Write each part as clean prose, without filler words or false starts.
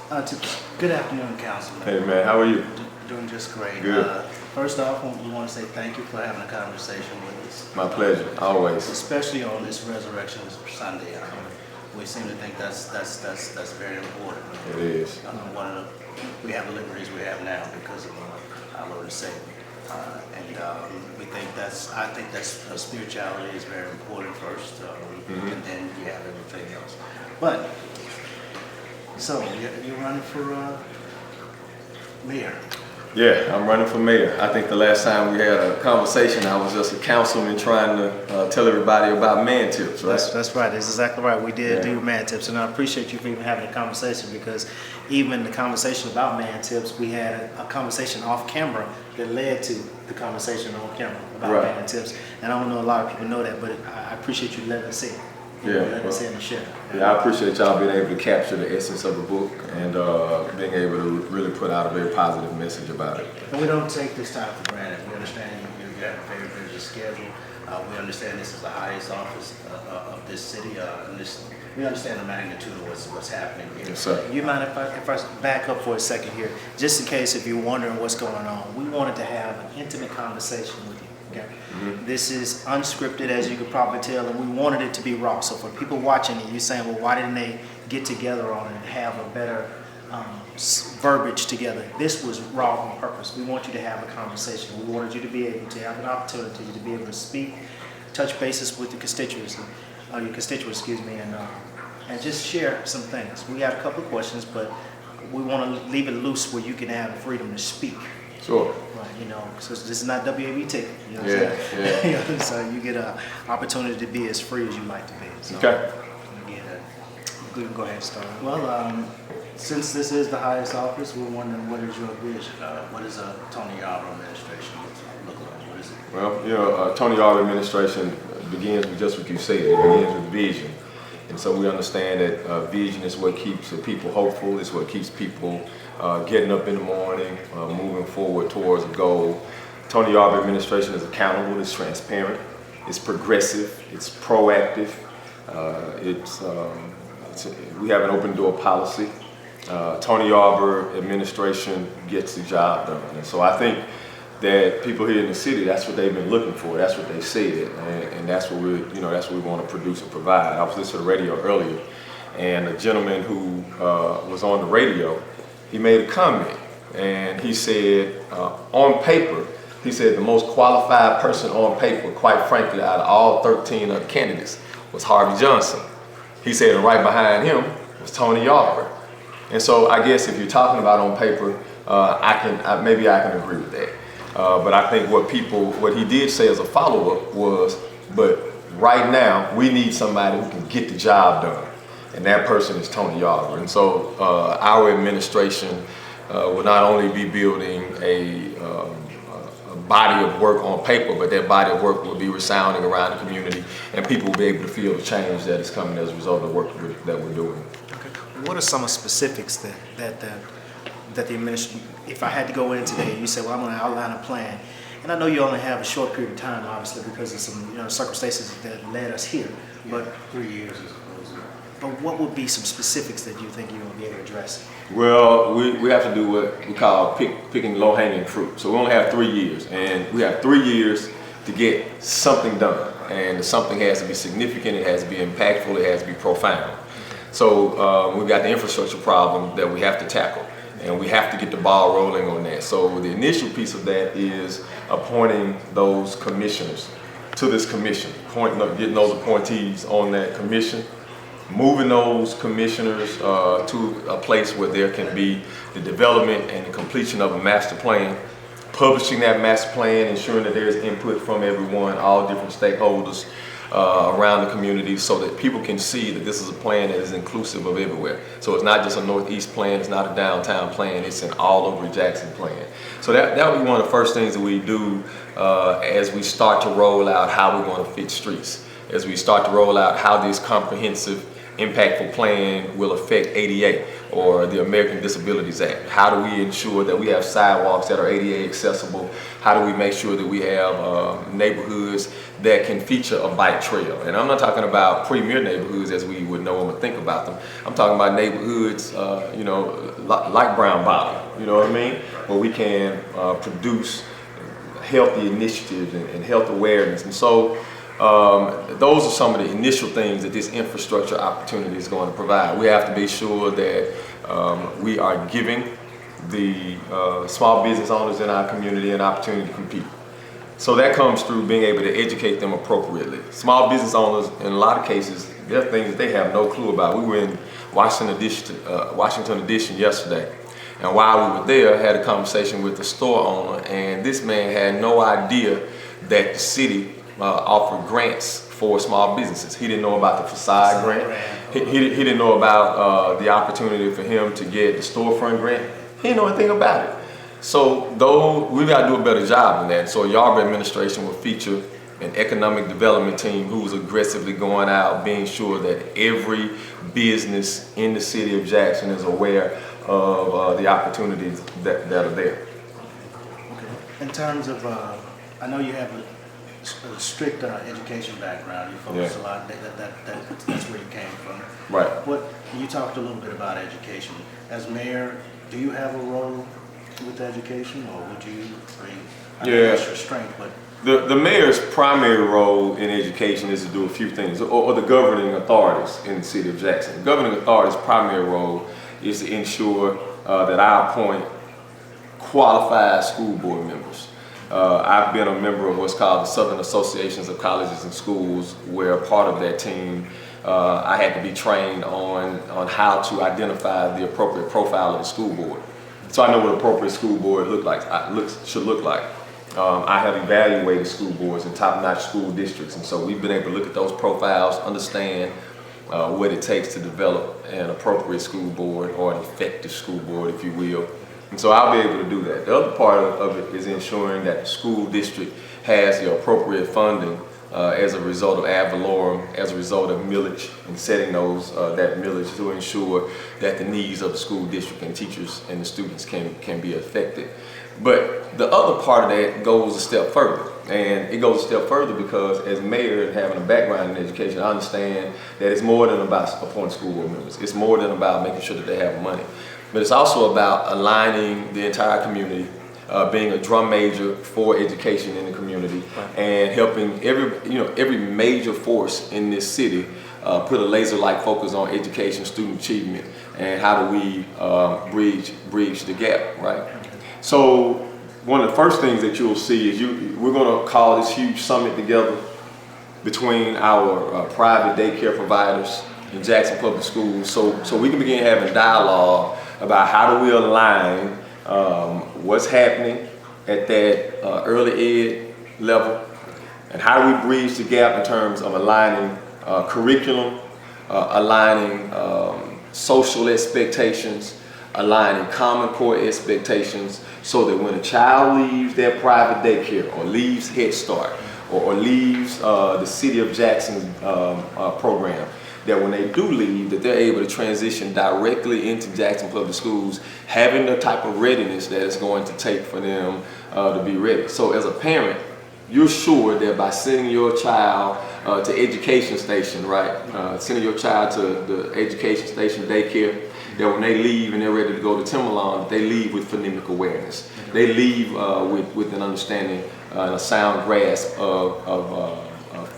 Good afternoon, Councilman. Hey man, how are you? Doing just great. Good. First off, we want to say thank you for having a conversation with us. My pleasure, always. Especially on this Resurrection Sunday. We seem to think that's very important. It is. We have the liberties we have now because of our Lord and Savior. I think that's spirituality is very important first, and then you have everything else. But so you're running for mayor. Yeah, I'm running for mayor. I think the last time we had a conversation, I was just a councilman trying to tell everybody about man tips, right? That's right. That's exactly right. We did do man tips, and I appreciate you for even having a conversation because even the conversation about man tips, we had a conversation off camera that led to the conversation on camera about man tips. And I don't know a lot of people know that, but I appreciate you letting us in. Letting us in and share. Yeah, I appreciate y'all being able to capture the essence of the book and being able to really put out a very positive message about it. And we don't take this time for granted. We understand you have a very busy schedule. We understand this is the highest office of this city. We understand the magnitude of what's happening here. Yes, sir. You mind if I back up for a second here? Just in case if you're wondering what's going on, we wanted to have an intimate conversation with you. Okay. Mm-hmm. This is unscripted, as you could probably tell, and we wanted it to be raw. So for people watching it, you're saying, well, why didn't they get together on it and have a better verbiage together? This was raw on purpose. We want you to have a conversation. We wanted you to be able to have an opportunity to be able to speak, touch bases with the constituents, and just share some things. We got a couple of questions, but we want to leave it loose where you can have the freedom to speak. Sure. Right, so this is not WAB ticket. You know what I'm saying? So you get an opportunity to be as free as you like to be. So, okay. We can go ahead and start. Well, since this is the highest office, we're wondering what is your vision? What is a Tony Yaber administration look like? What is it? Well, Tony Yaber administration begins with just what you said. It begins with vision. And so we understand that vision is what keeps people hopeful. It's what keeps people getting up in the morning, moving forward towards a goal. Tony Yaber administration is accountable, it's transparent, it's progressive, it's proactive. We have an open door policy. Tony Yaber administration gets the job done. And so I think that people here in the city, that's what they've been looking for. That's what they said, and that's what that's what we want to produce and provide. I was listening to the radio earlier, and a gentleman who was on the radio, he made a comment, and he said, on paper, he said the most qualified person on paper, quite frankly, out of all 13 other candidates, was Harvey Johnson. He said, and right behind him was Tony Yaber. And so I guess if you're talking about on paper, maybe I can agree with that. But I think what he did say as a follow-up was, but right now we need somebody who can get the job done. And that person is Tony Yaber. And so our administration will not only be building a body of work on paper, but that body of work will be resounding around the community, and people will be able to feel the change that is coming as a result of the work that we're doing. Okay. What are some of the specifics that the administration, if I had to go in today, you say, well, I'm going to outline a plan, and I know you only have a short period of time, obviously, because of some circumstances that led us here, but 3 years is But what would be some specifics that you think you will be able to address? Well, we have to do what we call picking low-hanging fruit. So we only have 3 years, and we have 3 years to get something done. And something has to be significant, it has to be impactful, it has to be profound. So we've got the infrastructure problem that we have to tackle, and we have to get the ball rolling on that. So the initial piece of that is appointing those commissioners to this commission, getting those appointees on that commission, moving those commissioners to a place where there can be the development and the completion of a master plan, publishing that master plan, ensuring that there's input from everyone, all different stakeholders around the community, so that people can see that this is a plan that is inclusive of everywhere. So it's not just a northeast plan, it's not a downtown plan, it's an all over Jackson plan. So that would be one of the first things that we do as we start to roll out how we're going to fix streets, as we start to roll out how this comprehensive impactful plan will affect ADA or the American Disabilities Act? How do we ensure that we have sidewalks that are ADA accessible? How do we make sure that we have neighborhoods that can feature a bike trail? And I'm not talking about premier neighborhoods as we would know them or think about them. I'm talking about neighborhoods, you know, like Brown Bottom, you know what I mean? Where we can produce healthy initiatives and health awareness. And so those are some of the initial things that this infrastructure opportunity is going to provide. We have to be sure that we are giving the small business owners in our community an opportunity to compete. So that comes through being able to educate them appropriately. Small business owners, in a lot of cases, there are things that they have no clue about. We were in Washington Edition yesterday. And while we were there, I had a conversation with the store owner, and this man had no idea that the city offered grants for small businesses. He didn't know about the facade grant. He didn't know about the opportunity for him to get the storefront grant. He didn't know anything about it. So though we've got to do a better job than that. So Yarber administration will feature an economic development team who's aggressively going out, being sure that every business in the city of Jackson is aware of the opportunities that are there. Okay. In terms of, I know you have a strict education background. You focus a lot. That's where you came from. Right. You talked a little bit about education. As mayor, do you have a role with education, or would you? I know that's your strength, but the mayor's primary role in education is to do a few things, or the governing authorities in the city of Jackson. The governing authority's primary role is to ensure that I appoint qualified school board members. I've been a member of what's called the Southern Associations of Colleges and Schools, where part of that team, I had to be trained on how to identify the appropriate profile of the school board. So I know what appropriate school board should look like. I have evaluated school boards in top-notch school districts, and so we've been able to look at those profiles, understand what it takes to develop an appropriate school board, or an effective school board, if you will. And so I'll be able to do that. The other part of it is ensuring that the school district has the appropriate funding as a result of ad valorem, as a result of millage, and setting that millage to ensure that the needs of the school district and teachers and the students can be affected. But the other part of that goes a step further. And it goes a step further because as mayor and having a background in education, I understand that it's more than about appointing school board members. It's more than about making sure that they have money. But it's also about aligning the entire community, being a drum major for education in the community, and helping every major force in this city put a laser-like focus on education, student achievement, and how do we bridge the gap, right? So one of the first things that you'll see is we're going to call this huge summit together between our private daycare providers in Jackson Public Schools, so we can begin having dialogue about how do we align what's happening at that early ed level, and how do we bridge the gap in terms of aligning curriculum, aligning social expectations, aligning Common Core expectations, so that when a child leaves their private daycare or leaves Head Start or leaves the City of Jackson's program, that when they do leave, that they're able to transition directly into Jackson Public Schools, having the type of readiness that it's going to take for them to be ready. So as a parent, you're sure that by sending your child to education station, right, sending your child to the education station daycare, that when they leave and they're ready to go to Timberlawn, they leave with phonemic awareness. They leave with an understanding and a sound grasp of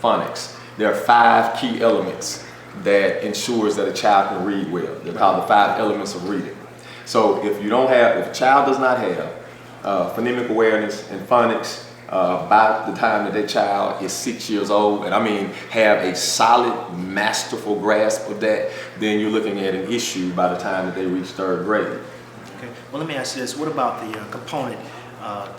phonics. There are 5 key elements that ensures that a child can read well. They're called the 5 elements of reading. So if a child does not have phonemic awareness and phonics by the time that child is 6 years old, and I mean have a solid, masterful grasp of that, then you're looking at an issue by the time that they reach 3rd grade. Okay. Well, let me ask you this. What about the component,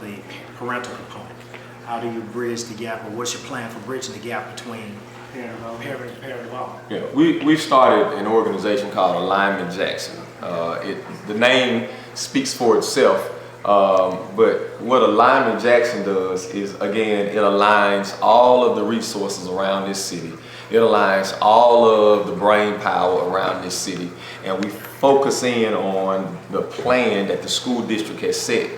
the parental component? How do you bridge the gap, or what's your plan for bridging the gap between parent and involvement? Yeah, we started an organization called Alignment Jackson. The name speaks for itself. But what Alignment Jackson does is, again, it aligns all of the resources around this city. It aligns all of the brain power around this city, and we focus in on the plan that the school district has set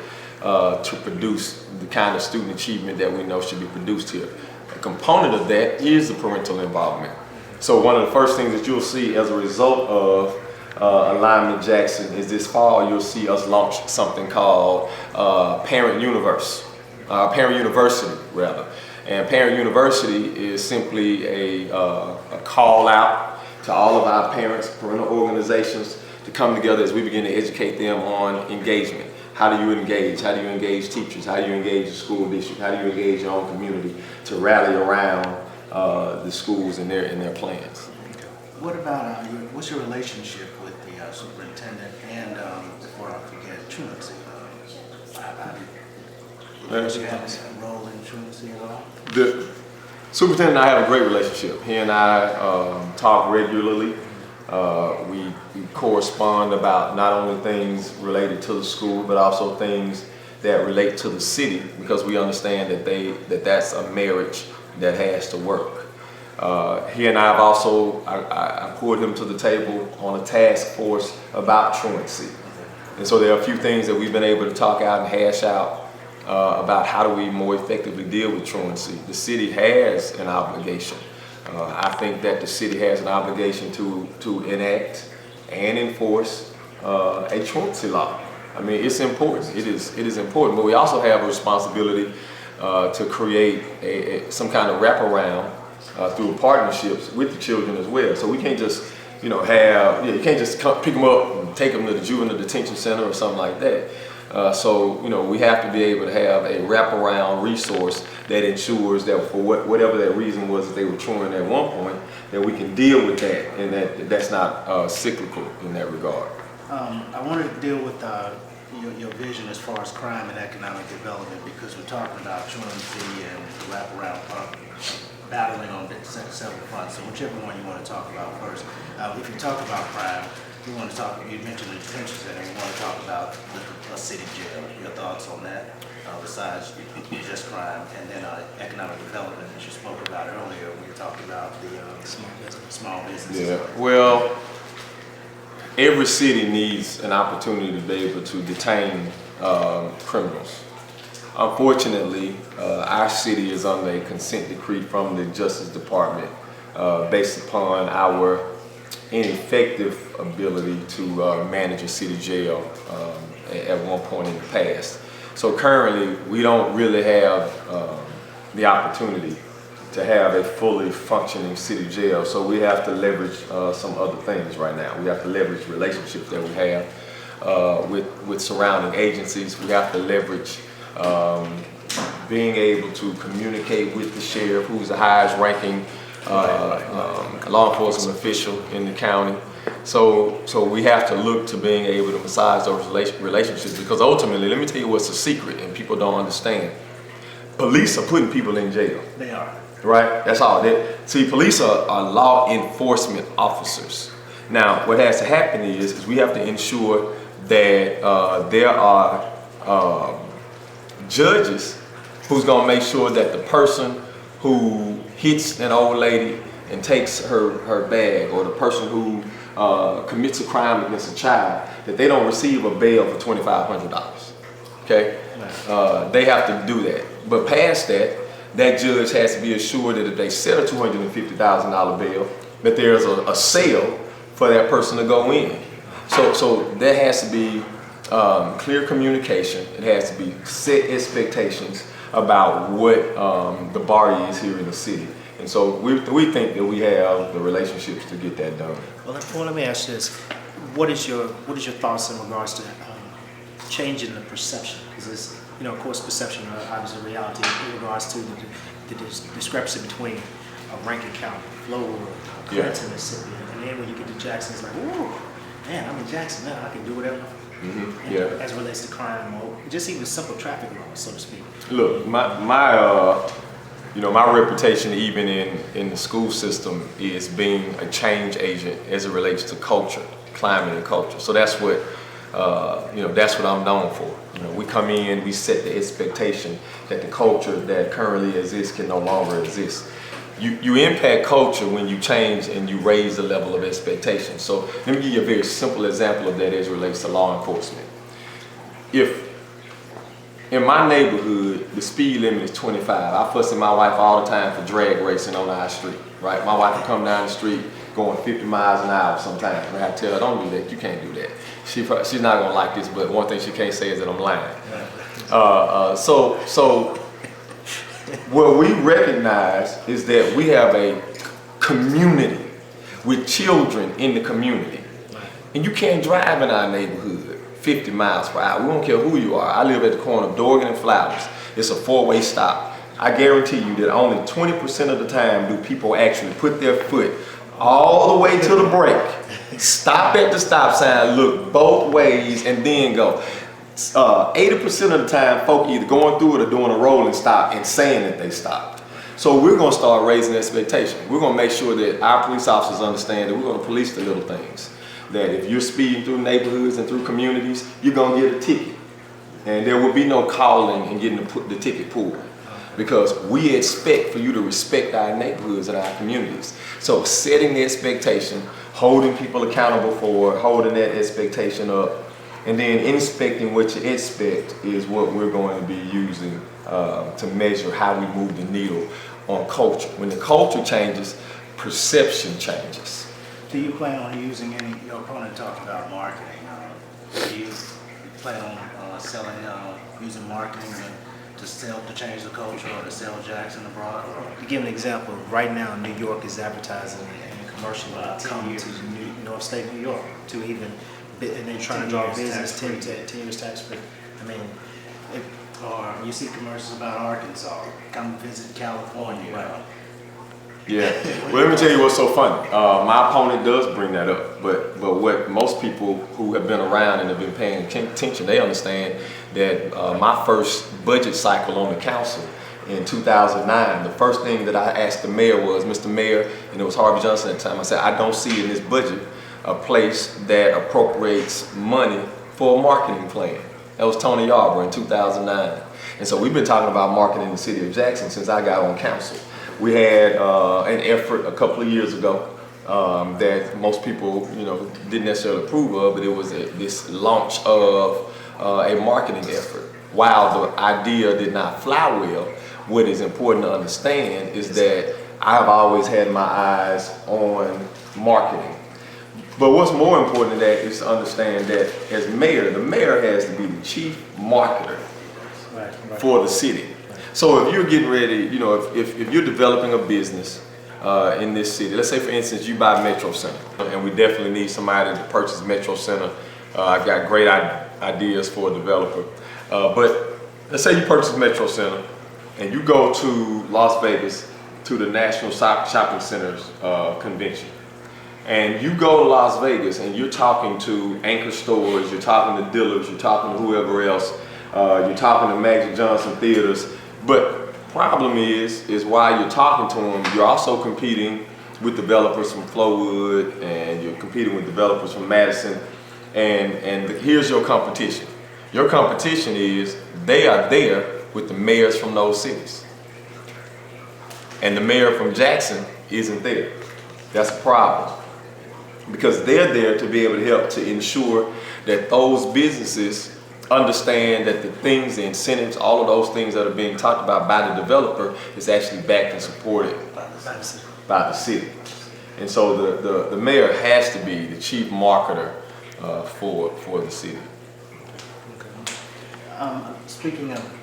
to produce the kind of student achievement that we know should be produced here. A component of that is the parental involvement. So one of the first things that you'll see as a result of Alignment Jackson is this fall you'll see us launch something called Parent University rather. And Parent University is simply a call out to all of our parents, parental organizations to come together as we begin to educate them on engagement. How do you engage? How do you engage teachers? How do you engage the school district? How do you engage your own community to rally around the schools and their plans? What about what's your relationship with the superintendent and before I forget, truancy? Do you have a role in truancy at all? The superintendent and I have a great relationship. He and I talk regularly. We correspond about not only things related to the school, but also things that relate to the city, because we understand that that's a marriage that has to work. He and I have also, I pulled him to the table on a task force about truancy. And so there are a few things that we've been able to talk out and hash out about how do we more effectively deal with truancy. The city has an obligation. I think that the city has an obligation to enact and enforce a truancy law. I mean, it's important. It is important, but we also have a responsibility to create some kind of wraparound through partnerships with the children as well. So we can't just, you can't just pick them up and take them to the juvenile detention center or something like that. So we have to be able to have a wraparound resource that ensures that for whatever that reason was that they were truant at one point, that we can deal with that, and that's not cyclical in that regard. I wanted to deal with your vision as far as crime and economic development, because we're talking about truancy and the wraparound battling on several fronts. So whichever one you want to talk about first. If you talk about crime, you mentioned the detention center, you want to talk about a city jail. Your thoughts on that, besides just crime, and then economic development, as you spoke about earlier, when you talked about the small businesses. Yeah, well, every city needs an opportunity to be able to detain criminals. Unfortunately, our city is under a consent decree from the Justice Department based upon our ineffective ability to manage a city jail at one point in the past. So currently, we don't really have the opportunity to have a fully functioning city jail. So we have to leverage some other things right now. We have to leverage relationships that we have with surrounding agencies. We have to leverage being able to communicate with the sheriff, who's the highest ranking law enforcement official in the county. So we have to look to being able to massage those relationships, because ultimately, let me tell you what's a secret and people don't understand. Police are putting people in jail. They are. Right? That's all. See, police are law enforcement officers. Now, what has to happen is we have to ensure that there are judges who's going to make sure that the person who hits an old lady and takes her bag, or the person who commits a crime against a child, that they don't receive a bail for $2,500. Okay? They have to do that. But past that, that judge has to be assured that if they set a $250,000 bail, that there's a sale for that person to go in. So there has to be clear communication. It has to be set expectations about what the bar is here in the city. And so we think that we have the relationships to get that done. Well, let me ask you this: what is your thoughts in regards to changing the perception? Because it's, of course, perception is obviously reality in regards to the discrepancy between Rankin County, Flowood, Clinton, Mississippi, and then when you get to Jackson, it's like, ooh, man, I'm in Jackson now, I can do whatever. Mm-hmm. Yeah. As it relates to crime, or just even simple traffic laws, so to speak. Look, my reputation, even in the school system, is being a change agent as it relates to culture, climate, and culture. So that's what that's what I'm known for. We come in, we set the expectation that the culture that currently exists can no longer exist. You impact culture when you change and you raise the level of expectation. So let me give you a very simple example of that as it relates to law enforcement. If in my neighborhood, the speed limit is 25. I fuss at my wife all the time for drag racing on our street, right? My wife will come down the street going 50 miles an hour sometimes. And I tell her, don't do that, you can't do that. She's not gonna like this, but one thing she can't say is that I'm lying. So what we recognize is that we have a community with children in the community. And you can't drive in our neighborhood 50 miles per hour. We don't care who you are. I live at the corner of Dorgan and Flowers. It's a 4-way stop. I guarantee you that only 20% of the time do people actually put their foot all the way to the brake, stop at the stop sign, look both ways, and then go. 80% of the time, folk either going through it or doing a rolling stop and saying that they stopped. So we're going to start raising expectations. We're going to make sure that our police officers understand that we're going to police the little things. That if you're speeding through neighborhoods and through communities, you're going to get a ticket. And there will be no calling and getting the ticket pulled. Because we expect for you to respect our neighborhoods and our communities. So setting the expectation, holding people accountable for it, holding that expectation up, and then inspecting what you expect is what we're going to be using to measure how we move the needle on culture. When the culture changes, perception changes. Do you plan on using any, your opponent talked about marketing. Do you plan on using marketing to change the culture or to sell Jackson abroad? Or? To give an example, right now New York is advertising in a commercial about coming to North State New York to even, and they're trying to draw business 10 years tax free. I mean, or you see commercials about Arkansas, come visit California. Right. Yeah, well, let me tell you what's so funny. My opponent does bring that up, but what most people who have been around and have been paying attention, they understand that my first budget cycle on the council in 2009, the first thing that I asked the mayor was, Mr. Mayor, and it was Harvey Johnson at the time, I said, I don't see in this budget a place that appropriates money for a marketing plan. That was Tony Yaber in 2009. And so we've been talking about marketing in the city of Jackson since I got on council. We had an effort a couple of years ago that most people, didn't necessarily approve of, but it was this launch of a marketing effort. While the idea did not fly well, what is important to understand is that I've always had my eyes on marketing. But what's more important than that is to understand that as mayor, the mayor has to be the chief marketer for the city. So if you're getting ready, if you're developing a business in this city, let's say for instance you buy Metro Center, and we definitely need somebody to purchase Metro Center. I've got great ideas for a developer. But let's say you purchase Metro Center and you go to Las Vegas to the National Shopping Centers convention. And you go to Las Vegas and you're talking to anchor stores, you're talking to dealers, you're talking to whoever else, you're talking to Magic Johnson theaters. But problem is while you're talking to them, you're also competing with developers from Flowood, and you're competing with developers from Madison. And here's your competition. Your competition is they are there with the mayors from those cities. And the mayor from Jackson isn't there. That's a problem. Because they're there to be able to help to ensure that those businesses understand that the things, the incentives, all of those things that are being talked about by the developer is actually backed and supported by the city. And so the mayor has to be the chief marketer for the city. Speaking of,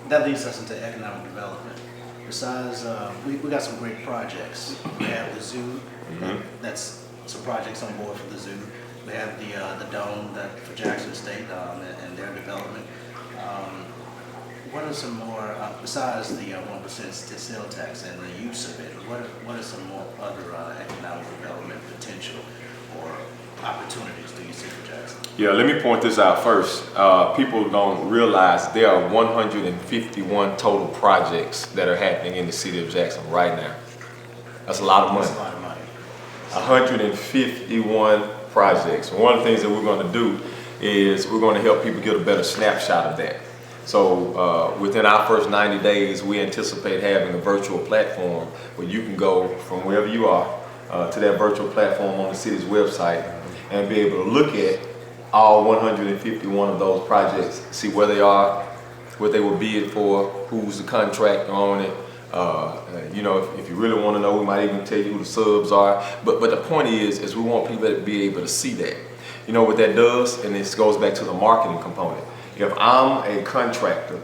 that leads us into economic development. Besides, we got some great projects. We have the zoo, that's some projects on board for the zoo. We have the dome for Jackson State and their development. What are some more, besides the 1% sale tax and the use of it, what are some more other economic development potential or opportunities do you see for Jackson? Yeah, let me point this out first. People don't realize there are 151 total projects that are happening in the city of Jackson right now. That's a lot of money. That's a lot of money. 151 projects. One of the things that we're going to do is we're going to help people get a better snapshot of that. So within our first 90 days, we anticipate having a virtual platform where you can go from wherever you are to that virtual platform on the city's website and be able to look at all 151 of those projects, see where they are, what they were bid for, who's the contractor on it. You know, if you really want to know, we might even tell you who the subs are. But the point is we want people to be able to see that. You know what that does, and this goes back to the marketing component. If I'm a contractor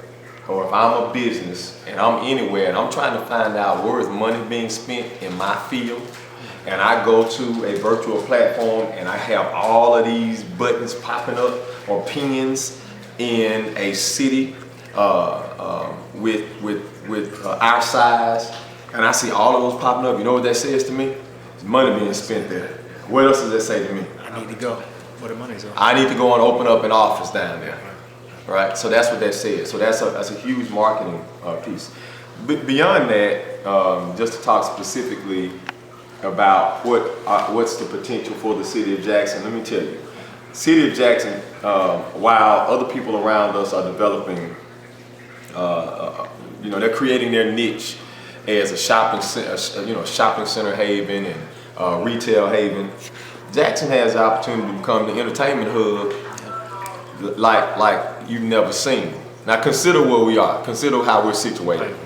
or if I'm a business and I'm anywhere and I'm trying to find out where is money being spent in my field, and I go to a virtual platform and I have all of these buttons popping up or pins in a city with our size, and I see all of those popping up, you know what that says to me? There's money being spent there. What else does that say to me? I need to go where the money's at. I need to go and open up an office down there. Right? So that's what that says. So that's a huge marketing piece. But beyond that, just to talk specifically about what's the potential for the city of Jackson, let me tell you. City of Jackson, while other people around us are developing, you know, they're creating their niche as a shopping center haven and retail haven. Jackson has the opportunity to become the entertainment hub like you've never seen. Now consider where we are. Consider how we're situated.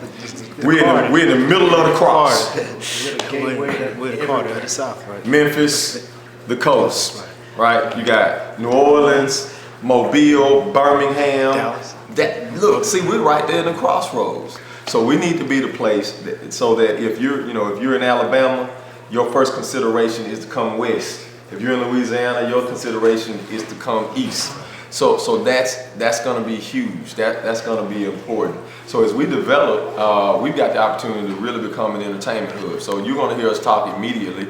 We're in the middle of the cross. We're the Carter of the South, right? Memphis, the coast, right? You got New Orleans, Mobile, Birmingham. Dallas. Look, see, we're right there in the crossroads. So we need to be the place so that if you're in Alabama, your first consideration is to come west. If you're in Louisiana, your consideration is to come east. So that's going to be huge. That's going to be important. So as we develop, we've got the opportunity to really become an entertainment hub. So you're going to hear us talk immediately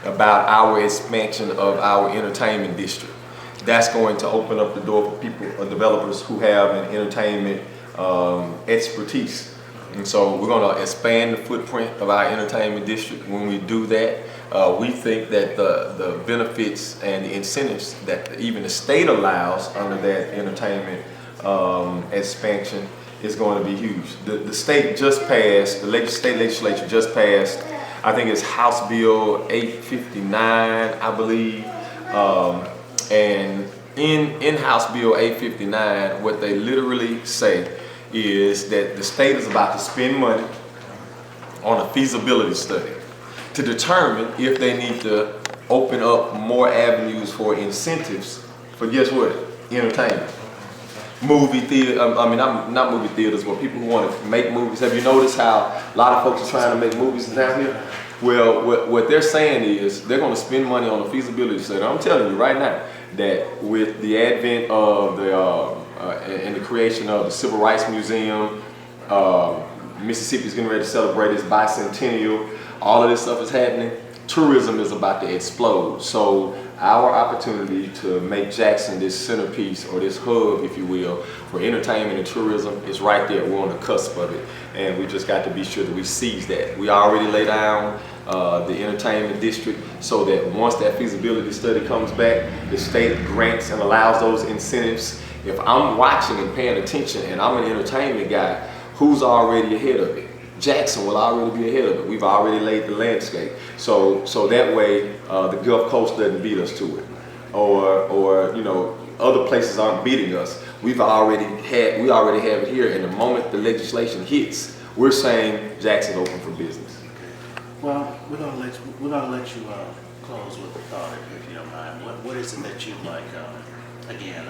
about our expansion of our entertainment district. That's going to open up the door for people, developers who have an entertainment expertise. And so we're going to expand the footprint of our entertainment district. When we do that, we think that the benefits and the incentives that even the state allows under that entertainment expansion is going to be huge. The state just passed, the state legislature just passed, I think it's House Bill 859, I believe. And in House Bill 859, what they literally say is that the state is about to spend money on a feasibility study to determine if they need to open up more avenues for incentives for, guess what, entertainment. Movie theater, not movie theaters, but people who want to make movies. Have you noticed how a lot of folks are trying to make movies down here? Well, what they're saying is they're going to spend money on a feasibility study. I'm telling you right now that with the advent of and the creation of the Civil Rights Museum, Mississippi's getting ready to celebrate its bicentennial. All of this stuff is happening. Tourism is about to explode. So our opportunity to make Jackson this centerpiece or this hub, if you will, for entertainment and tourism is right there. We're on the cusp of it. And we just got to be sure that we seize that. We already lay down the entertainment district so that once that feasibility study comes back, the state grants and allows those incentives. If I'm watching and paying attention and I'm an entertainment guy, who's already ahead of it? Jackson will already be ahead of it. We've already laid the landscape. So that way the Gulf Coast doesn't beat us to it. Or you know, other places aren't beating us. We already have it here, and the moment the legislation hits, we're saying Jackson's open for business. Well, we're gonna let you close with a thought, if you don't mind. What is it that you'd like, again,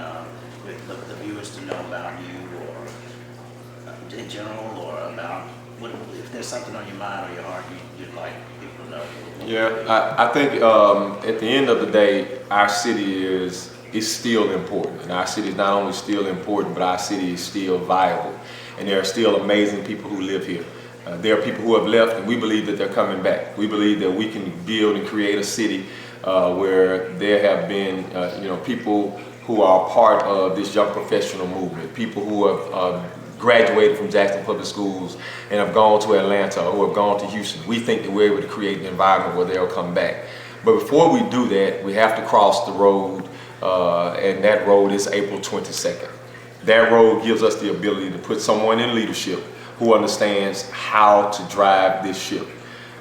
with the viewers to know about you, or in general, or about if there's something on your mind or your heart you'd like people to know? Yeah, I think at the end of the day, our city is still important, and our city is not only still important, but our city is still viable, and there are still amazing people who live here. There are people who have left, and we believe that they're coming back. We believe that we can build and create a city where there have been, people who are part of this young professional movement, people who have graduated from Jackson Public Schools and have gone to Atlanta or who have gone to Houston. We think that we're able to create an environment where they'll come back. But before we do that, we have to cross the road, and that road is April 22nd. That role gives us the ability to put someone in leadership who understands how to drive this ship.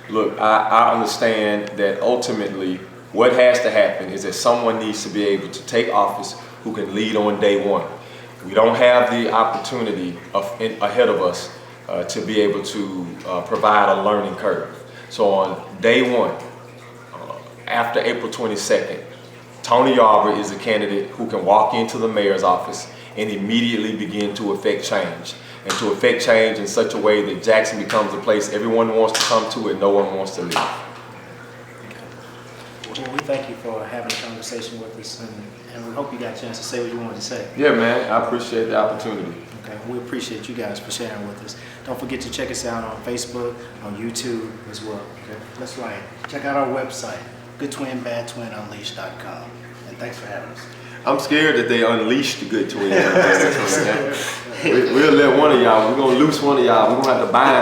Look, I understand that ultimately what has to happen is that someone needs to be able to take office who can lead on day one. We don't have the opportunity ahead of us to be able to provide a learning curve. So on day one, after April 22nd, Tony Yaber is a candidate who can walk into the mayor's office and immediately begin to affect change. And to affect change in such a way that Jackson becomes a place everyone wants to come to and no one wants to leave. Well, we thank you for having a conversation with us, and we hope you got a chance to say what you wanted to say. Yeah, man, I appreciate the opportunity. Okay, we appreciate you guys for sharing with us. Don't forget to check us out on Facebook, on YouTube as well. Okay, that's right. Check out our website, goodtwinbadtwinunleashed.com. And thanks for having us. I'm scared that they unleashed the good twins. We'll let one of y'all, we're gonna loose one of y'all, we're gonna have to bind